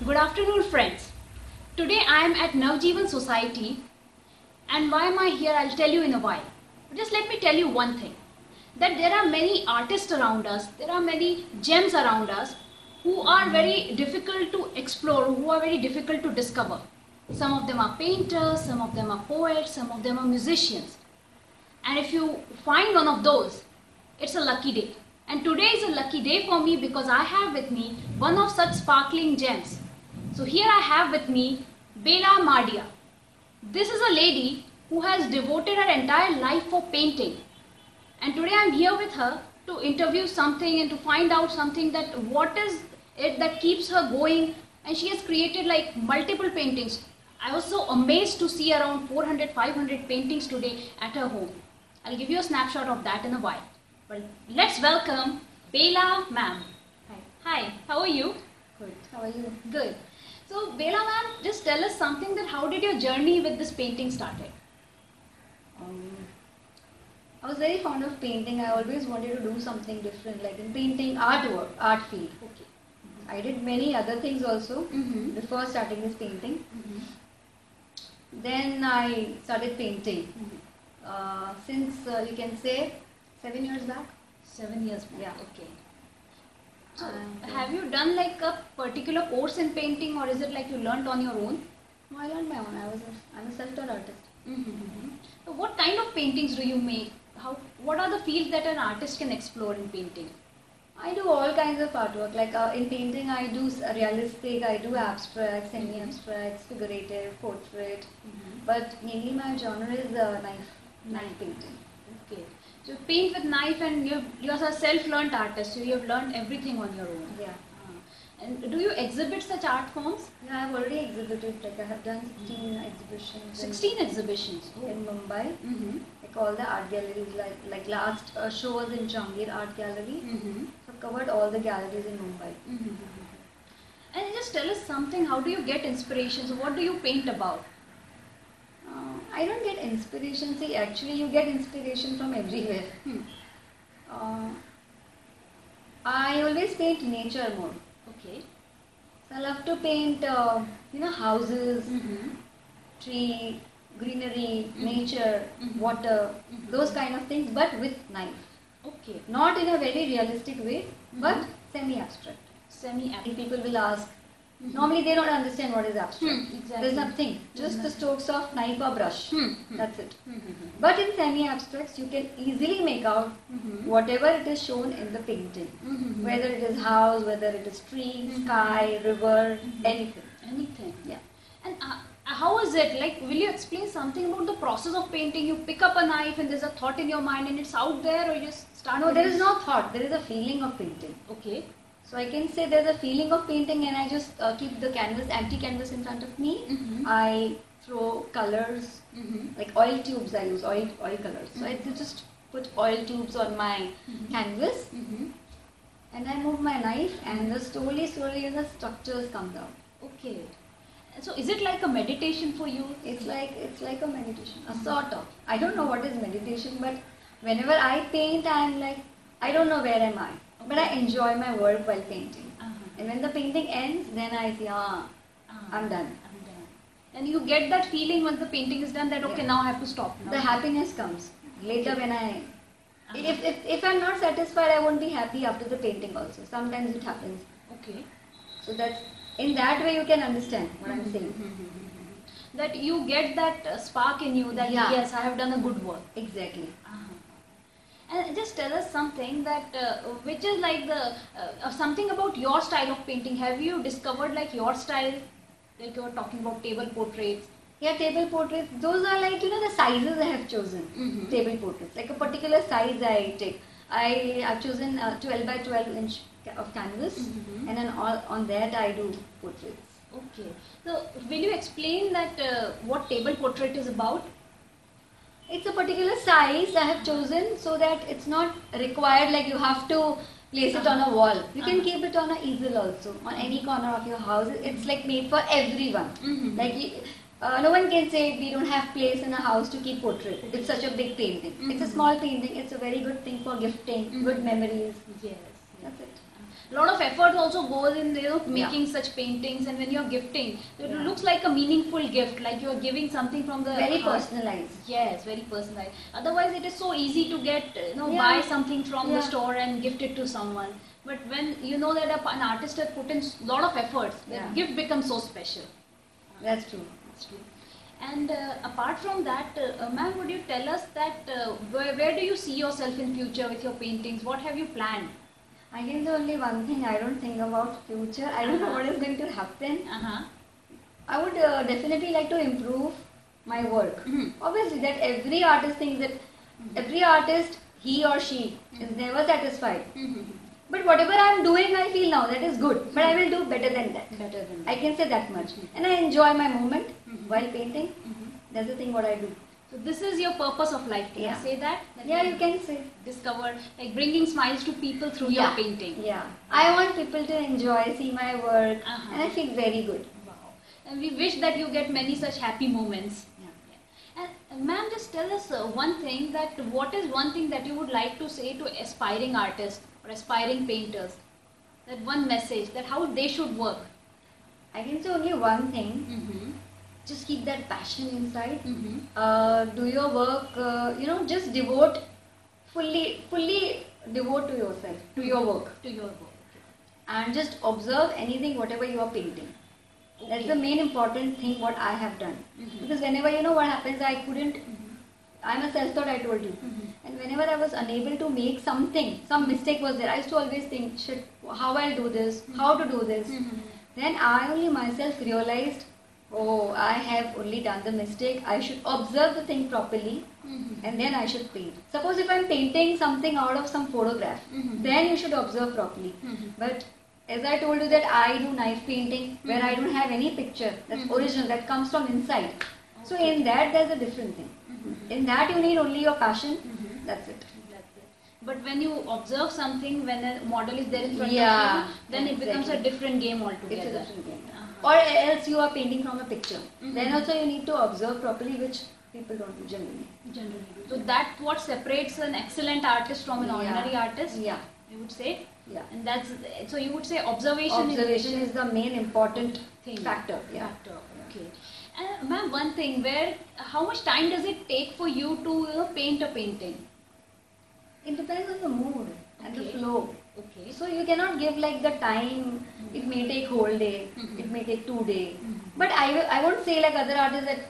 Good afternoon, friends. Today I am at Navjeevan Society, and why am I here? I'll tell you in a while. But just let me tell you one thing, that there are many artists around us, there are many gems around us who are very difficult to explore, who are very difficult to discover. Some of them are painters, some of them are poets, some of them are musicians. And if you find one of those, it's a lucky day. And today is a lucky day for me because I have with me one of such sparkling gems. So here I have with me Bela Mardia. This is a lady who has devoted her entire life for painting. And today I'm here with her to interview something and to find out something, that what is it that keeps her going. And she has created like multiple paintings. I was so amazed to see around 400, 500 paintings today at her home. I'll give you a snapshot of that in a while. But let's welcome Bela ma'am. Hi. Hi, how are you? Good. How are you? Good. So Bela ma'am, just tell us something, that how did your journey with this painting started? I was very fond of painting. I always wanted to do something different, like in painting, artwork, art field. Okay. I did many other things also Mm-hmm. before starting this painting. Mm-hmm. Then I started painting. Mm-hmm. Since you can say 7 years back. 7 years back. Yeah. Okay. So And, have you done like a particular course in painting, or is it like you learnt on your own? No, I learned my own. I'm a self-taught artist. Mm-hmm. So what kind of paintings do you make? What are the fields that an artist can explore in painting? I do all kinds of artwork. Like in painting, I do realistic, I do abstract, semi-abstract, figurative, portrait. Mm-hmm. But mainly my genre is knife painting. Okay. So you paint with knife, and you're a self-learned artist, so you have learned everything on your own. Yeah. And do you exhibit such art forms? Yeah, I've already exhibited. Like I have done 16 exhibitions. 16 exhibitions. in Mumbai. Mm-hmm. Like all the art galleries. Like last show was in Jangir Art Gallery. Mm-hmm. So I've covered all the galleries in Mumbai. Mm-hmm. And just tell us something. How do you get inspiration? So what do you paint about? I don't get inspiration. See, actually, you get inspiration from everywhere. Hmm. I always paint nature more. Okay. So I love to paint, houses, Mm-hmm. tree, greenery, Mhm. nature, Mhm. water, Mhm. those kind of things, but with knife. Okay. Not in a very realistic way, but Mhm. semi-abstract. Semi-abstract. If people will ask, Mhm. normally they don't understand what is abstract. Exactly. There's nothing, just the nothing. strokes of knife or brush. That's it. Mm-hmm. But in semi-abstracts, you can easily make out Mm-hmm. whatever it is shown in the painting. Mm-hmm. Whether it is house, whether it is tree, Mhm. sky, river, Mhm. anything. Anything. Yeah. And how is it? Like, will you explain something about the process of painting? You pick up a knife and there's a thought in your mind and it's out there, or you just start? No, with there this? is no thought. There is a feeling of painting. Okay. So I can say there's a feeling of painting, and I just keep the canvas, empty canvas in front of me. Mm-hmm. I throw colors, Mm-hmm. like oil tubes. I use oil colors. So I just put oil tubes on my Mhm. canvas, Mm-hmm. and I move my knife, and the slowly, the structures come down. Okay. So is it like a meditation for you? It's like a meditation, a sort of. I don't know what is meditation, but whenever I paint, I'm like, I don't know where am I, but I enjoy my work while painting. Uh-huh. And when the painting ends, then I say, I'm done. I'm done. And you get that feeling once the painting is done, that okay, Yeah. now I have to stop. Now. The happiness comes later Okay. when I. Uh-huh. If I'm not satisfied, I won't be happy after the painting also. Sometimes it happens. Okay. So that's in that way you can understand what I'm saying. That you get that spark in you, that Yeah. yes, I have done a good work. Exactly. And just tell us something that which is like the something about your style of painting. Have you discovered like your style? Like you were talking about table portraits. Yeah, table portraits. Those are like the sizes I have chosen. Mhm. Table portraits, like a particular size I take. I've chosen 12 by 12 inch of canvas, Mhm. and then on that I do portraits. Okay. So will you explain that what table portrait is about? It's a particular size I have chosen so that it's not required like you have to place it on a wall. You can keep it on an easel also, on any corner of your house. It's like made for everyone. Mhm. Like no one can say we don't have place in a house to keep portrait. It's such a big painting. It's a small painting. It's a very good thing for gifting, good memories. Yes. That's it. A lot of effort also goes in making such paintings, and when you're gifting, it looks like a meaningful gift, like you're giving something from the Very heart. personalized. Yes, very personalized. Otherwise, it is so easy to get buy something from the store and gift it to someone. But when you know that an artist has put in a lot of efforts, the gift becomes so special. That's true. That's true. And apart from that, ma'am, would you tell us that where do you see yourself in future with your paintings? What have you planned? I can say only one thing. I don't think about future. I don't know what is going to happen. I would definitely like to improve my work. Obviously, that every artist thinks that every artist, he or she, is never satisfied. But whatever I am doing, I feel now that is good. But I will do better than that. Better than that. I can say that much. And I enjoy my moment while painting. That's the thing what I do. So this is your purpose of life. Can I say that? Yeah, you can say. Discover, like bringing smiles to people through your painting. Yeah. I want people to enjoy, see my work, and I feel very good. Wow. And we wish that you get many such happy moments. And ma'am, just tell us one thing, that what is one thing that you would like to say to aspiring artists or aspiring painters? That one message, that how they should work. I can say only one thing. Just keep that passion inside. Do your work, just fully devote to yourself, to your work. To your work. And just observe anything, whatever you are painting. That's the main important thing what I have done. Because whenever, what happens, I couldn't, I'm a self-taught, I told you. And whenever I was unable to make something, some mistake was there, I used to always think, shit, how I'll do this, how to do this. Then I only myself realized, oh, I have only done the mistake. I should observe the thing properly and then I should paint. Suppose if I'm painting something out of some photograph, then you should observe properly. But as I told you that I do knife painting where I don't have any picture, that's original, that comes from inside. So in that there's a different thing. In that you need only your passion, that's it. But when you observe something, when a model is there in front of you, then it becomes a different game altogether. It's a different game. Or else you are painting from a picture. Then also you need to observe properly, which people don't do generally. So that's what separates an excellent artist from an ordinary artist. Yeah. You would say. Yeah. And that's so you would say observation is the main important factor. Yeah. Okay. And ma'am, one thing, how much time does it take for you to paint a painting? It depends on the mood and the flow. Okay. So you cannot give like the time. It may take whole day. It may take 2 days. But I won't say like other artists that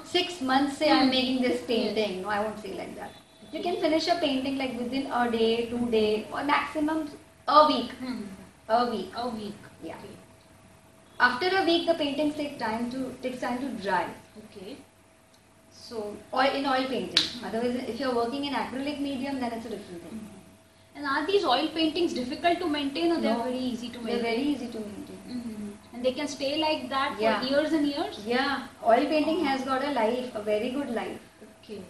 6 months say I'm making this painting. No, I won't say like that. You can finish a painting like within a day, 2 days, or maximum a week. A week. Yeah. Okay. After a week, the paintings takes time to dry. Okay. So, in oil painting. Otherwise, if you're working in acrylic medium, then it's a different thing. And are these oil paintings difficult to maintain, or they're very easy to maintain? They're very easy to maintain. And they can stay like that for years and years? Yeah. Oil painting has got a life, a very good life. Okay.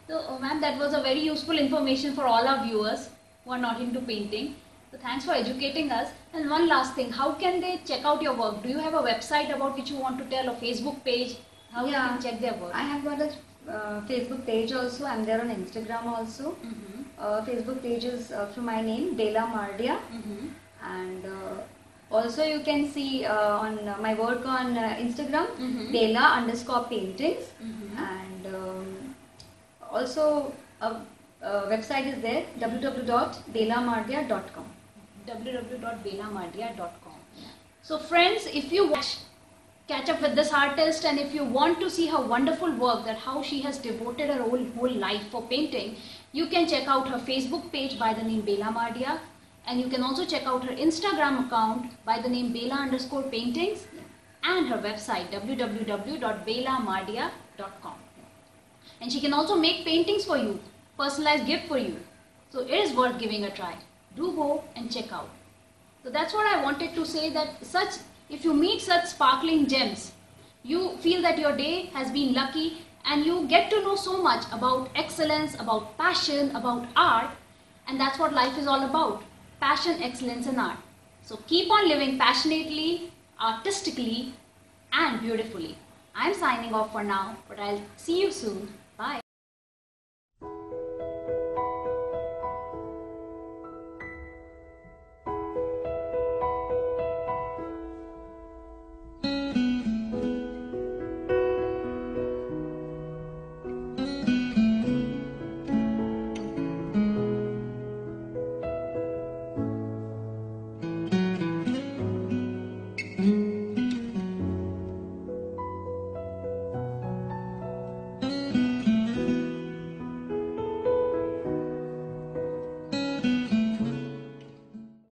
So, ma'am, that was a very useful information for all our viewers who are not into painting. So, thanks for educating us. And one last thing, how can they check out your work? Do you have a website about which you want to tell, or Facebook page? How can they check their work? I have got a Facebook page also. I'm there on Instagram also. Facebook page is from my name, Bela Mardia. And also you can see on my work on Instagram, Bela_paintings. And also a website is there, www.belamardia.com. www.belamardia.com. So friends, if you catch up with this artist, and if you want to see her wonderful work, that how she has devoted her whole life for painting, you can check out her Facebook page by the name Bela Mardia, and you can also check out her Instagram account by the name Bela_paintings, and her website www.belamardia.com. And she can also make paintings for you, personalized gift for you. So it is worth giving a try. Do go and check out. So that's what I wanted to say, that if you meet such sparkling gems, you feel that your day has been lucky, and you get to know so much about excellence, about passion, about art, and that's what life is all about. Passion, excellence and art. So keep on living passionately, artistically and beautifully. I'm signing off for now, but I'll see you soon.